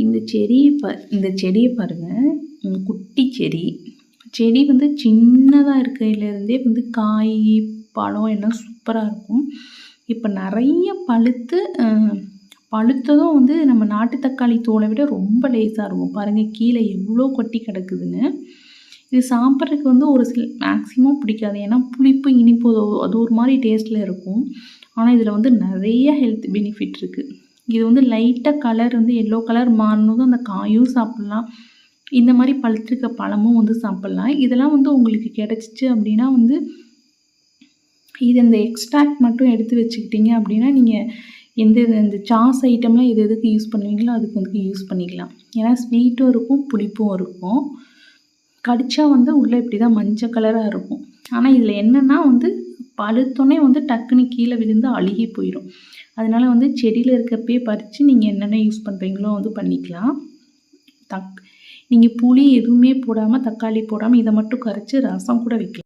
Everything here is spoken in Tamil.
இந்த செடியை பாருங்கள். குட்டி செடி. செடி வந்து சின்னதாக இருக்கையிலேருந்தே வந்து காய், பழம் எல்லாம் சூப்பராக இருக்கும். இப்போ நிறைய பழுத்ததும் வந்து நம்ம நாட்டு தக்காளி தோலை விட ரொம்ப லேசாக இருக்கும். பாருங்கள் கீழே எவ்வளோ கொட்டி கிடக்குதுன்னு. இது சாப்பிட்றதுக்கு வந்து ஒரு சில மேக்ஸிமம் பிடிக்காது. ஏன்னா புளிப்பு, இனிப்பு அது ஒரு மாதிரி டேஸ்ட்டில் இருக்கும். ஆனால் இதில் வந்து நிறைய ஹெல்த் பெனிஃபிட் இருக்குது. இது வந்து லைட்டாக கலர் வந்து எல்லோ கலர் மாறினதும் அந்த காயும் சாப்பிட்லாம். இந்த மாதிரி பழுத்திருக்க பழமும் வந்து சாப்பிட்லாம். இதெல்லாம் வந்து உங்களுக்கு கிடச்சிச்சு அப்படின்னா வந்து இது இந்த எக்ஸ்ட்ராக்ட் மட்டும் எடுத்து வச்சுக்கிட்டீங்க அப்படின்னா நீங்கள் இந்த சாஸ் ஐட்டம்லாம் எதுக்கு யூஸ் பண்ணுவீங்களோ அதுக்கு வந்து யூஸ் பண்ணிக்கலாம். ஏன்னா ஸ்வீட்டும் இருக்கும், புளிப்பும் இருக்கும். கடிச்சா வந்து உள்ளே இப்படி தான் மஞ்சள் கலராக இருக்கும். ஆனால் இதில் என்னென்னா வந்து பழுத்தோடனே வந்து டக்குன்னு கீழே விழுந்து அழுகி போயிடும். அதனால் வந்து செடியில் இருக்கப்பே பறித்து நீங்கள் என்னென்ன யூஸ் பண்ணுறீங்களோ வந்து பண்ணிக்கலாம். நீங்கள் புளி எதுவுமே போடாமல், தக்காளி போடாமல் இதை மட்டும் கரைச்சி ரசம் கூட வைக்கலாம்.